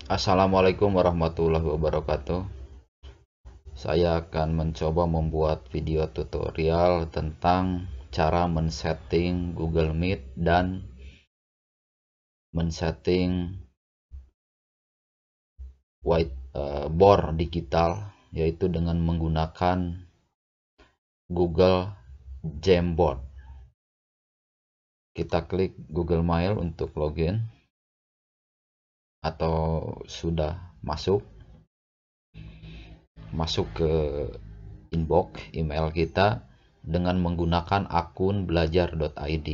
Assalamualaikum warahmatullahi wabarakatuh. Saya akan mencoba membuat video tutorial tentang cara men-setting Google Meet dan men-setting whiteboard digital, yaitu dengan menggunakan Google Jamboard. Kita klik Google Mail untuk login, atau sudah masuk ke inbox email kita dengan menggunakan akun belajar.id,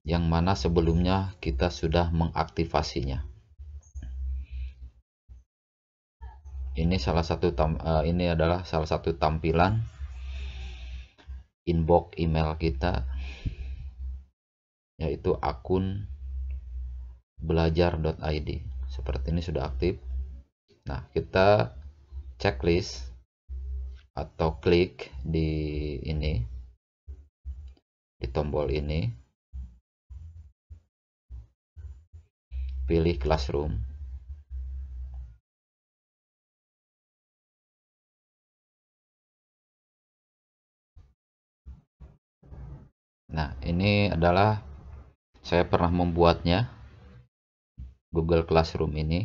yang mana sebelumnya kita sudah mengaktifasinya. Ini adalah salah satu tampilan inbox email kita, yaitu akun belajar.id. Seperti ini sudah aktif. Nah, kita checklist atau klik di tombol ini, pilih Classroom. Nah, ini adalah saya pernah membuatnya, Google Classroom ini.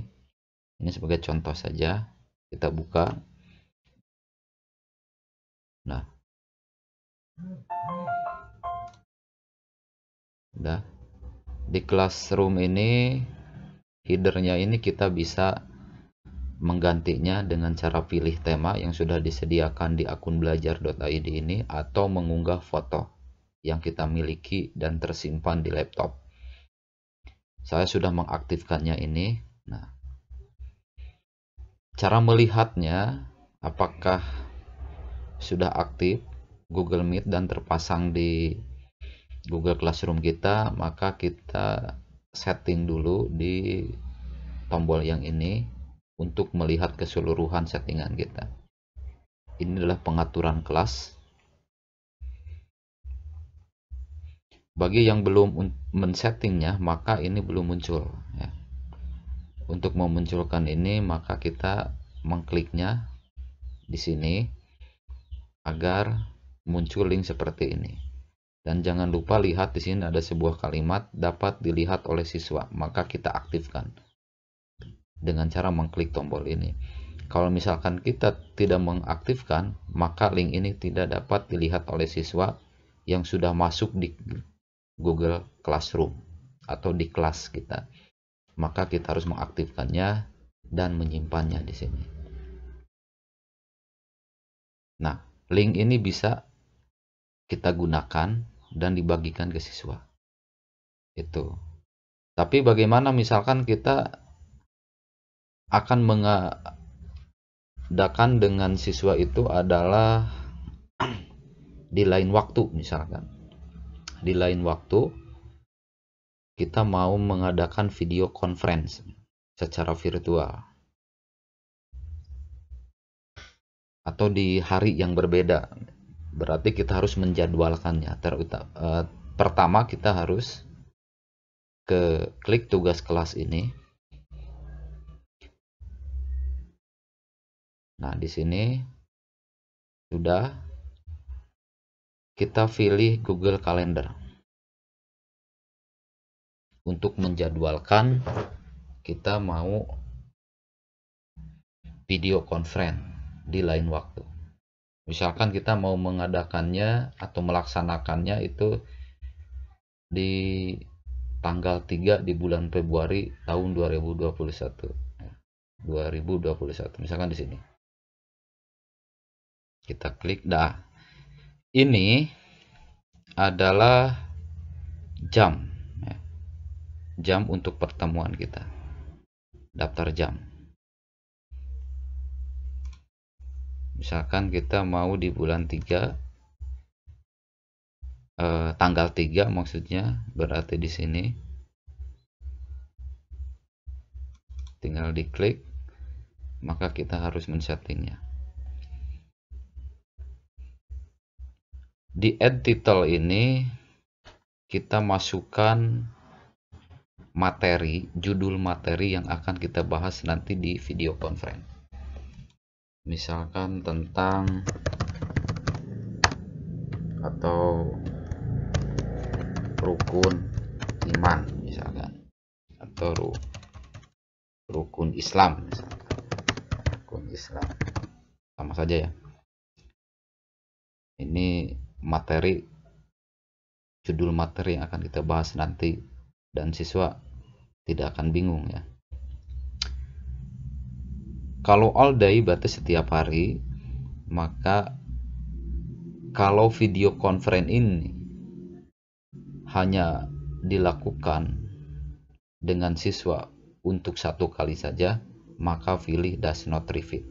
Ini sebagai contoh saja, kita buka. Nah, di Classroom ini, headernya ini kita bisa menggantinya dengan cara pilih tema yang sudah disediakan di akun belajar.id ini, atau mengunggah foto yang kita miliki dan tersimpan di laptop. Saya sudah mengaktifkannya ini. Nah, cara melihatnya apakah sudah aktif Google Meet dan terpasang di Google Classroom kita, maka kita setting dulu di tombol yang ini untuk melihat keseluruhan settingan kita. Ini adalah pengaturan kelas. Bagi yang belum men-settingnya, maka ini belum muncul ya. Untuk memunculkan ini, maka kita mengkliknya di sini agar muncul link seperti ini. Dan jangan lupa lihat di sini ada sebuah kalimat dapat dilihat oleh siswa, maka kita aktifkan dengan cara mengklik tombol ini. Kalau misalkan kita tidak mengaktifkan, maka link ini tidak dapat dilihat oleh siswa yang sudah masuk di Google Classroom atau di kelas kita. Maka kita harus mengaktifkannya dan menyimpannya di sini. Nah, link ini bisa kita gunakan dan dibagikan ke siswa. Itu. Tapi bagaimana misalkan kita akan mengadakan dengan siswa itu adalah di lain waktu, misalkan. Di lain waktu kita mau mengadakan video conference secara virtual, atau di hari yang berbeda. Berarti kita harus menjadwalkannya. Pertama kita harus klik tugas kelas ini. Nah, di sini sudah kita pilih Google Calendar untuk menjadwalkan kita mau video conference di lain waktu. Misalkan kita mau mengadakannya atau melaksanakannya itu di tanggal 3 di bulan Februari tahun 2021. Misalkan di sini. Kita klik. Nah, ini adalah jam untuk pertemuan kita. Daftar jam. Misalkan kita mau di bulan 3, tanggal 3 maksudnya, berarti di sini tinggal diklik, maka kita harus men-settingnya. Di add title ini kita masukkan materi, judul materi yang akan kita bahas nanti di video conference. Misalkan tentang atau rukun iman misalkan, atau rukun Islam misalkan. Rukun Islam sama saja ya. Ini materi, judul materi yang akan kita bahas nanti, dan siswa tidak akan bingung ya. Kalau all day berarti setiap hari, maka kalau video conference ini hanya dilakukan dengan siswa untuk 1 kali saja, maka pilih does not repeat.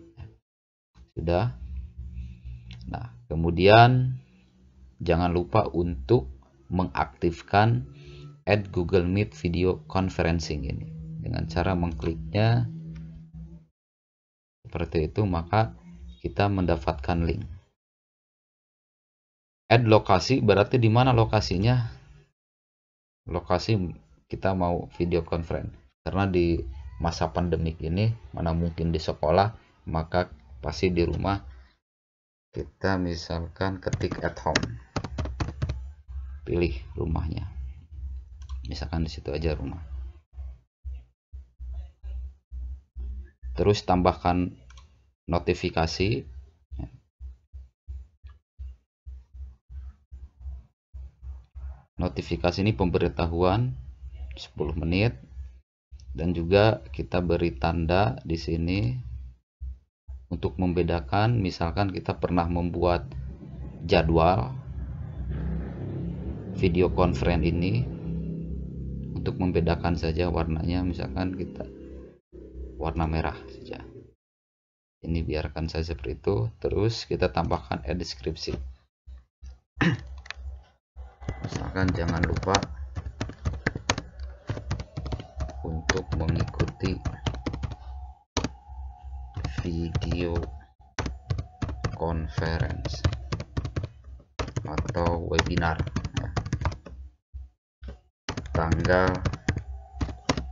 Sudah. Nah, kemudian jangan lupa untuk mengaktifkan Add Google Meet Video Conferencing ini. Dengan cara mengkliknya seperti itu, maka kita mendapatkan link. Add lokasi berarti di mana lokasinya? Lokasi kita mau video conference. Karena di masa pandemik ini mana mungkin di sekolah, maka pasti di rumah. Kita misalkan ketik at home. Pilih rumahnya. Misalkan di situ aja rumah. Terus tambahkan notifikasi. Notifikasi ini pemberitahuan 10 menit, dan juga kita beri tanda di sini untuk membedakan. Misalkan kita pernah membuat jadwal video conference ini, untuk membedakan saja warnanya, misalkan kita warna merah saja. Ini biarkan saja seperti itu. Terus kita tambahkan add description. Misalkan jangan lupa untuk mengikuti video conference atau webinar ya, tanggal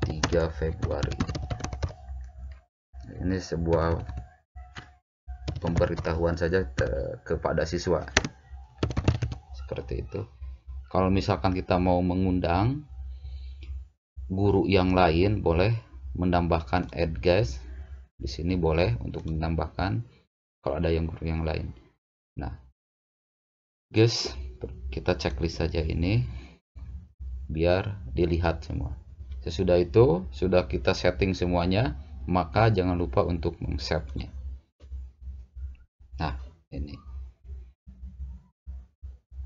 3 Februari. Ini sebuah pemberitahuan saja kepada siswa. Seperti itu. Kalau misalkan kita mau mengundang guru yang lain, boleh menambahkan add guest. Di sini boleh untuk menambahkan kalau ada yang guru yang lain. Nah, guys, kita checklist saja ini biar dilihat semua. Sesudah itu, sudah kita setting semuanya, maka jangan lupa untuk meng-save-nya. Nah, ini.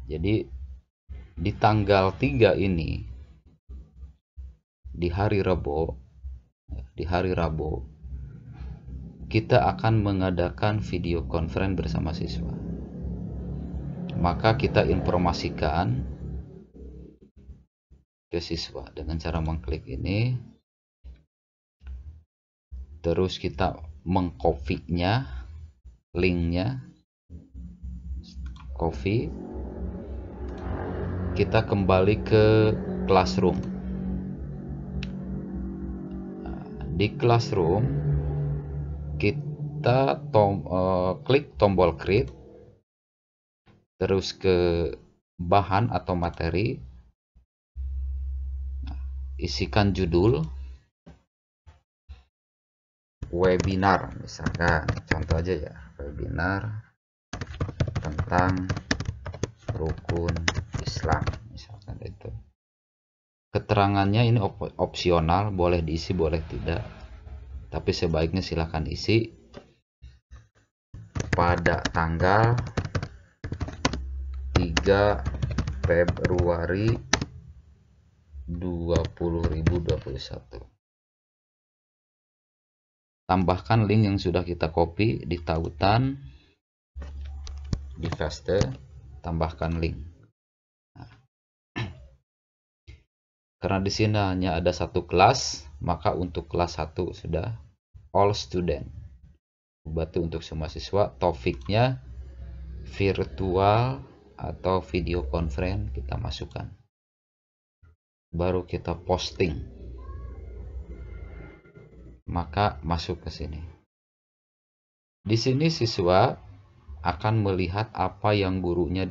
Jadi di tanggal 3 ini, di hari Rabu, kita akan mengadakan video conference bersama siswa. Maka kita informasikan ke siswa dengan cara mengklik ini. Terus kita mengcopy-nya, linknya, copy. Kita kembali ke Classroom. Di Classroom kita klik tombol create, terus ke bahan atau materi, isikan judul webinar, misalkan contoh aja ya, webinar tentang rukun Islam, misalkan itu. Keterangannya ini opsional, boleh diisi boleh tidak, tapi sebaiknya silahkan isi. Pada tanggal 3 Februari 2021. Tambahkan link yang sudah kita copy di tautan, di paste, tambahkan link. Nah, karena di sini hanya ada satu kelas, maka untuk kelas 1 sudah all student. Berarti untuk semua siswa, topiknya virtual atau video conference kita masukkan. Baru kita posting. maka masuk ke sini. Di sini siswa akan melihat apa yang gurunya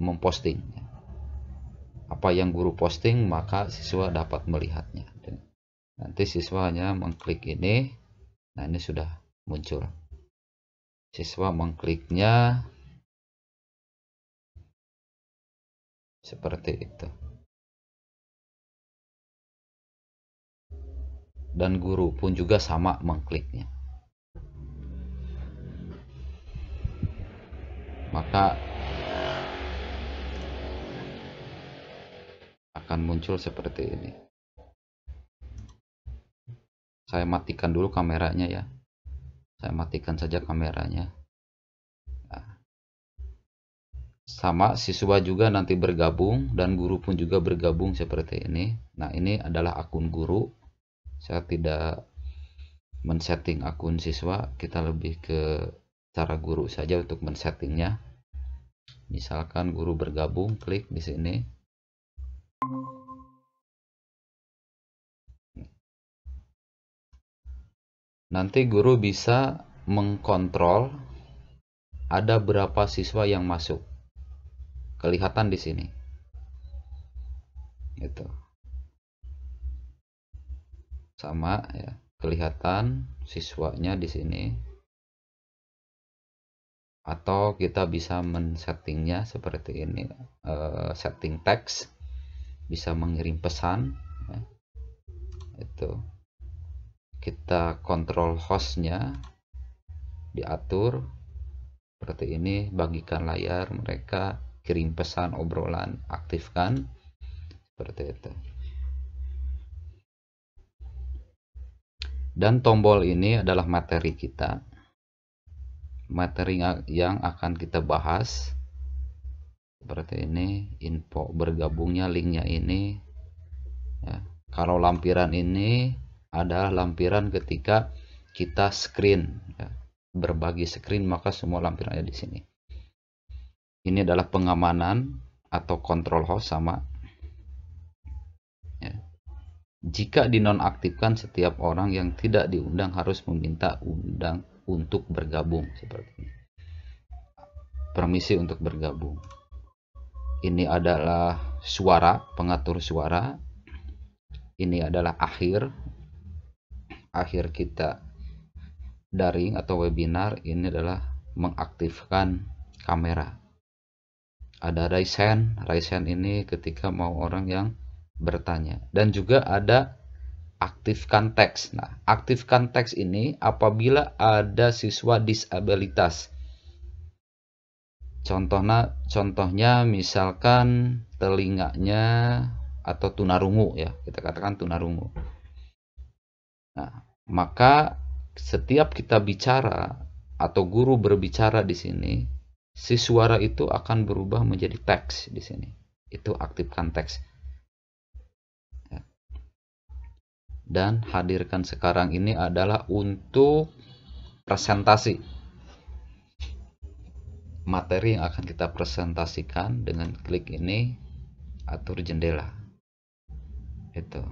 memposting. Apa yang guru posting, maka siswa dapat melihatnya. Nanti siswa hanya mengklik ini. Nah, ini sudah muncul. Siswa mengkliknya seperti itu. Dan guru pun juga sama mengkliknya. Maka akan muncul seperti ini. Saya matikan dulu kameranya ya. Saya matikan saja kameranya. Nah, sama, siswa juga nanti bergabung dan guru pun juga bergabung seperti ini. Nah, ini adalah akun guru. Saya tidak men-setting akun siswa, kita lebih ke cara guru saja untuk men-settingnya. Misalkan guru bergabung, klik di sini. Nanti guru bisa mengkontrol ada berapa siswa yang masuk. Kelihatan di sini. Gitu. Sama ya, kelihatan siswanya di sini. Atau kita bisa men-settingnya seperti ini, setting teks, bisa mengirim pesan ya. Itu kita kontrol hostnya, diatur seperti ini, bagikan layar mereka, kirim pesan, obrolan, aktifkan, seperti itu. Dan tombol ini adalah materi kita, materi yang akan kita bahas seperti ini. Info bergabungnya, linknya ini ya. Kalau lampiran ini adalah lampiran ketika kita screen ya, berbagi screen, maka semua lampirannya di sini. Ini adalah pengamanan atau kontrol host, sama ya. Jika dinonaktifkan, setiap orang yang tidak diundang harus meminta undang untuk bergabung seperti ini. Permisi untuk bergabung. Ini adalah suara, pengatur suara. Ini adalah akhir kita daring atau webinar. Ini adalah mengaktifkan kamera. Ada raise hand ini ketika mau orang yang bertanya, dan juga ada aktifkan teks. Nah, aktifkan teks ini apabila ada siswa disabilitas. Contohnya misalkan telinganya atau tunarungu ya, kita katakan tunarungu. Nah, maka setiap kita bicara atau guru berbicara di sini, si suara itu akan berubah menjadi teks di sini. Itu aktifkan teks. Dan hadirkan sekarang ini adalah untuk presentasi. Materi yang akan kita presentasikan, dengan klik ini, atur jendela. Itu.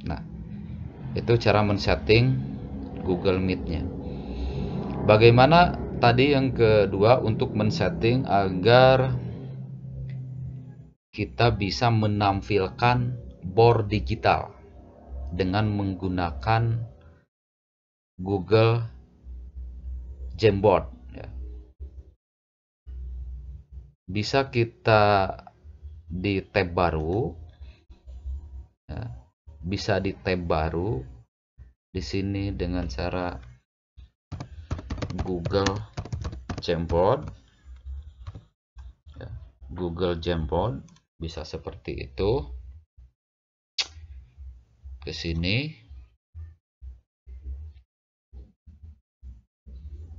Nah, itu cara men-setting Google Meet-nya. Bagaimana tadi yang kedua, untuk men-setting agar kita bisa menampilkan board digital dengan menggunakan Google Jamboard ya. Bisa kita di tab baru ya. Bisa di tab baru di sini dengan cara Google Jamboard ya. Google Jamboard bisa seperti itu. Ke sini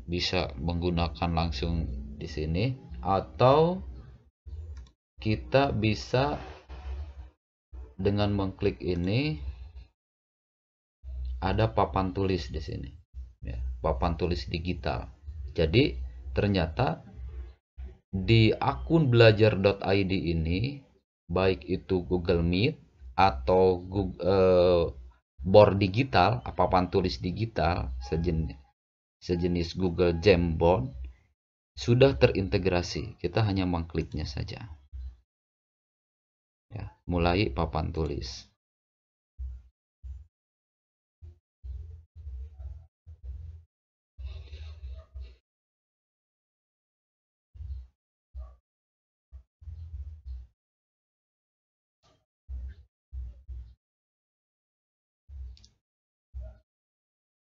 bisa menggunakan langsung di sini, atau kita bisa dengan mengklik ini, ada papan tulis di sini ya, papan tulis digital. Jadi ternyata di akun belajar.id ini, baik itu Google Meet atau Google board digital, papan tulis digital sejenis Google Jamboard sudah terintegrasi. Kita hanya mengkliknya saja. Ya, mulai papan tulis.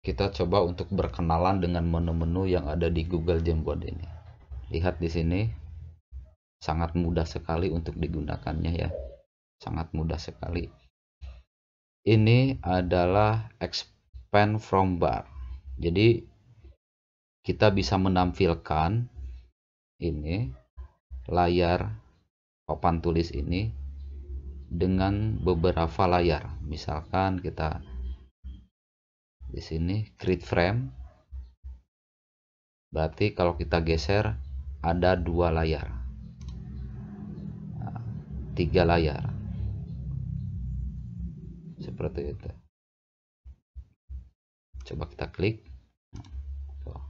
Kita coba untuk berkenalan dengan menu-menu yang ada di Google Jamboard ini. Lihat di sini, sangat mudah sekali untuk digunakannya ya. Sangat mudah sekali. Ini adalah expand from bar. Jadi kita bisa menampilkan ini layar papan tulis ini dengan beberapa layar. Misalkan kita di sini create frame, berarti kalau kita geser ada 2 layar, 3 layar, seperti itu. Coba kita klik,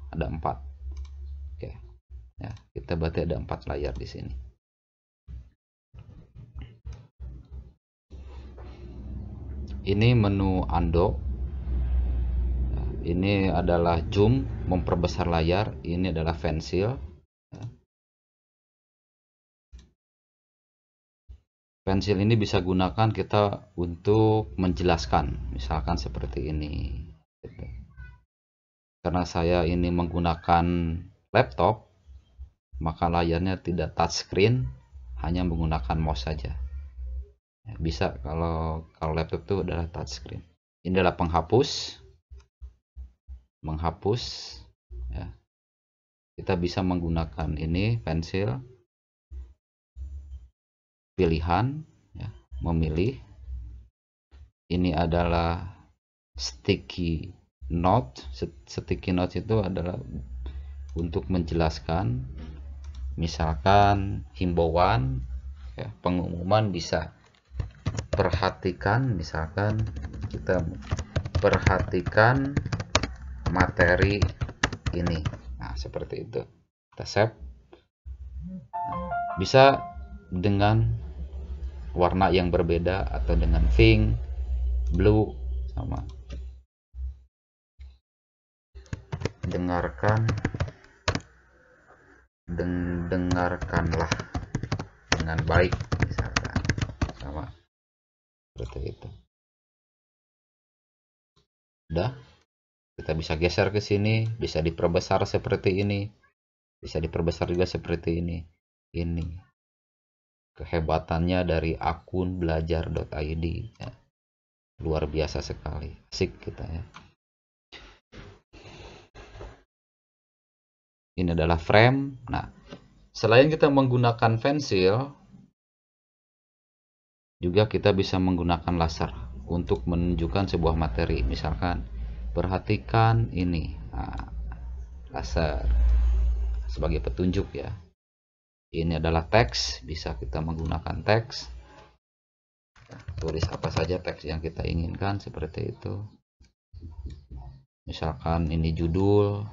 ada 4. Oke, ya, kita berarti ada 4 layar di sini. Ini menu undo. Ini adalah zoom, memperbesar layar. Ini adalah pensil. Pensil ini bisa gunakan kita untuk menjelaskan, misalkan seperti ini. Karena saya ini menggunakan laptop, maka layarnya tidak touchscreen, hanya menggunakan mouse saja. Bisa kalau laptop itu adalah touchscreen. Ini adalah menghapus ya. Kita bisa menggunakan ini pensil, pilihan ya, memilih. Ini adalah sticky note. Sticky note itu adalah untuk menjelaskan, misalkan himbauan ya, pengumuman, bisa perhatikan, misalkan kita perhatikan materi ini. Nah, seperti itu. Kita save. Bisa dengan warna yang berbeda atau dengan pink, blue, sama. Dengarkanlah dengan baik, misalkan, sama seperti itu. Udah, kita bisa geser ke sini, bisa diperbesar seperti ini, bisa diperbesar juga seperti ini. Ini kehebatannya dari akun belajar.id ya. Luar biasa sekali, asik kita ya. Ini adalah frame. Nah, selain kita menggunakan pensil, juga kita bisa menggunakan laser untuk menunjukkan sebuah materi. Misalkan perhatikan ini, nah, laser sebagai petunjuk ya. Ini adalah teks, bisa kita menggunakan teks, tulis apa saja teks yang kita inginkan, seperti itu. Misalkan ini judul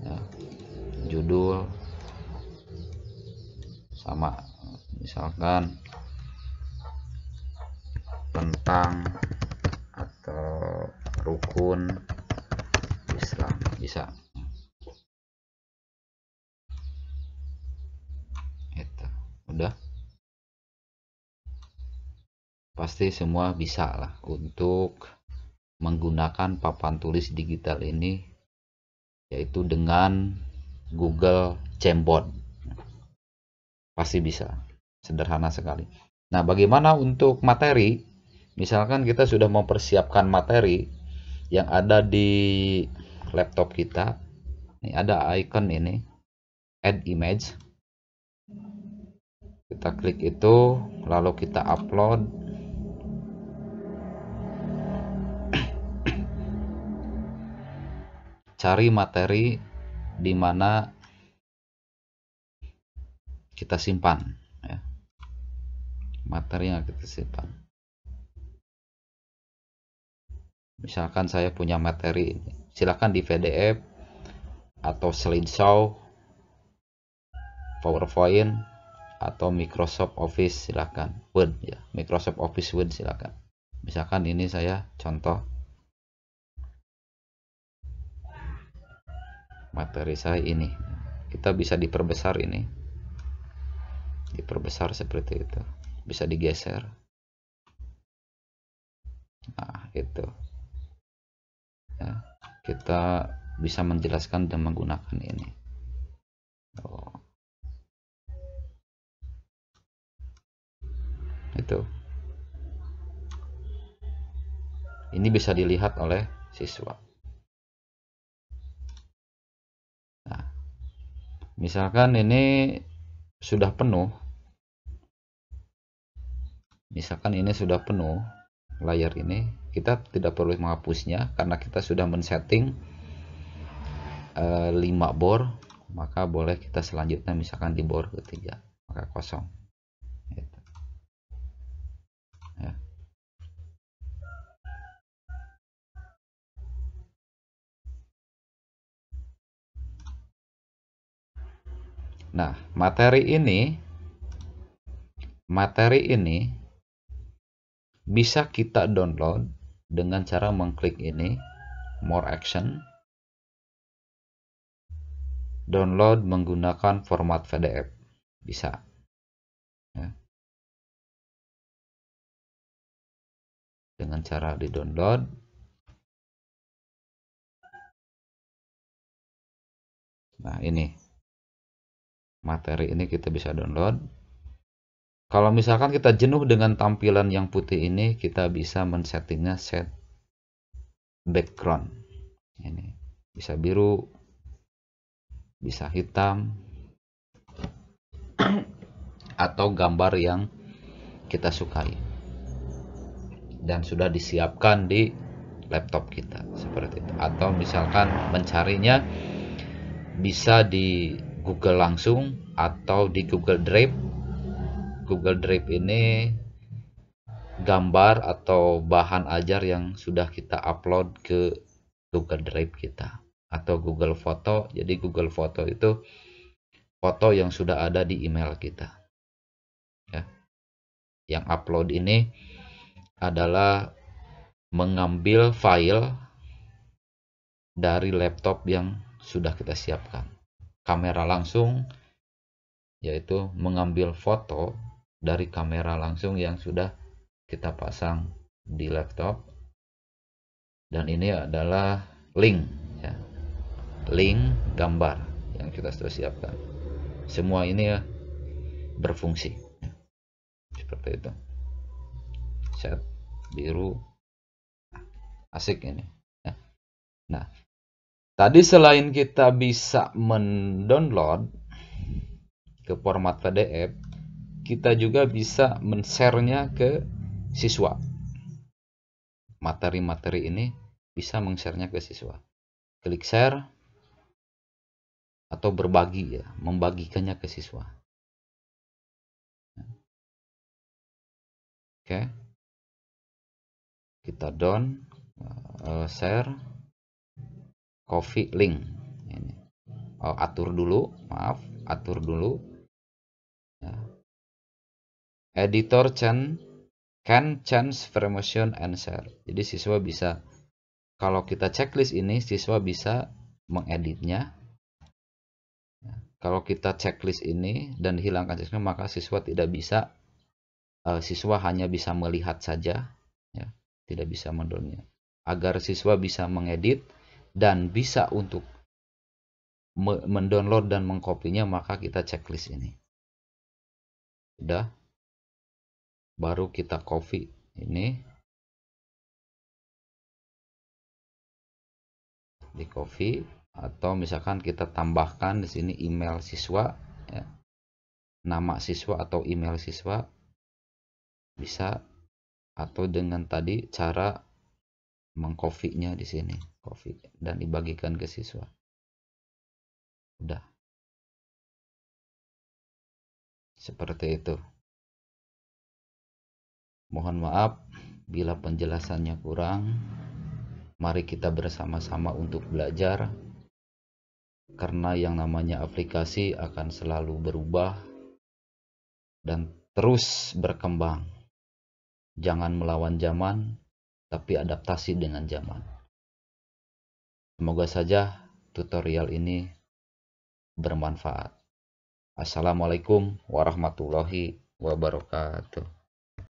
ya, judul, sama misalkan tentang atau rukun Islam, bisa. Itu udah, pasti semua bisa lah untuk menggunakan papan tulis digital ini, yaitu dengan Google Jamboard. Pasti bisa, sederhana sekali. Nah, bagaimana untuk materi? Misalkan kita sudah mempersiapkan materi yang ada di laptop kita. Ini ada icon ini, add image. Kita klik itu, lalu kita upload. Cari materi di mana kita simpan ya. Materi yang kita simpan. Misalkan saya punya materi ini, silakan di PDF atau slideshow, PowerPoint atau Microsoft Office, silakan. Word ya, Microsoft Office Word silakan. Misalkan ini saya contoh materi saya ini. Kita bisa diperbesar ini. Diperbesar seperti itu. Bisa digeser. Nah, itu. Ya, kita bisa menjelaskan dan menggunakan ini. Oh. Itu. Ini bisa dilihat oleh siswa. Nah, misalkan ini sudah penuh. Misalkan ini sudah penuh layar ini, kita tidak perlu menghapusnya karena kita sudah men-setting 5 bor, maka boleh kita selanjutnya misalkan di bor ketiga, maka kosong. Gitu. Ya. Nah, materi ini bisa kita download dengan cara mengklik ini, more action, download menggunakan format PDF, bisa. Ya. Dengan cara di-download. Nah, ini materi ini kita bisa download. Kalau misalkan kita jenuh dengan tampilan yang putih ini, kita bisa men-settingnya set background. Ini bisa biru, bisa hitam, atau gambar yang kita sukai. Dan sudah disiapkan di laptop kita seperti itu. Atau misalkan mencarinya bisa di Google langsung atau di Google Drive. Google Drive ini gambar atau bahan ajar yang sudah kita upload ke Google Drive kita atau Google Foto. Jadi Google Foto itu foto yang sudah ada di email kita. Ya. Yang upload ini adalah mengambil file dari laptop yang sudah kita siapkan. Kamera langsung yaitu mengambil foto dari kamera langsung yang sudah kita pasang di laptop. Dan ini adalah link ya. Link gambar yang kita sudah siapkan. Semua ini ya berfungsi ya. Seperti itu. Set biru, asik ini ya. Nah, tadi selain kita bisa mendownload ke format PDF, kita juga bisa men-share-nya ke siswa. Materi-materi ini bisa men-share-nya ke siswa. Klik share atau berbagi ya, membagikannya ke siswa. Oke. Kita down, share, copy link. Ini. Atur dulu. Ya. Editor can change permission and share. Jadi siswa bisa, kalau kita checklist ini, siswa bisa mengeditnya. Kalau kita checklist ini dan hilangkan checklist, maka siswa tidak bisa. Siswa hanya bisa melihat saja, ya, tidak bisa mendownloadnya. Agar siswa bisa mengedit dan bisa untuk mendownload dan mengkopinya, maka kita checklist ini. Udah, baru kita copy ini, di copy, atau misalkan kita tambahkan di sini email siswa, ya, nama siswa atau email siswa bisa, atau dengan tadi cara mengcopy-nya di sini, copy dan dibagikan ke siswa. Udah. Seperti itu. Mohon maaf bila penjelasannya kurang. Mari kita bersama-sama untuk belajar, karena yang namanya aplikasi akan selalu berubah dan terus berkembang. Jangan melawan zaman, tapi adaptasi dengan zaman. Semoga saja tutorial ini bermanfaat. Assalamualaikum warahmatullahi wabarakatuh.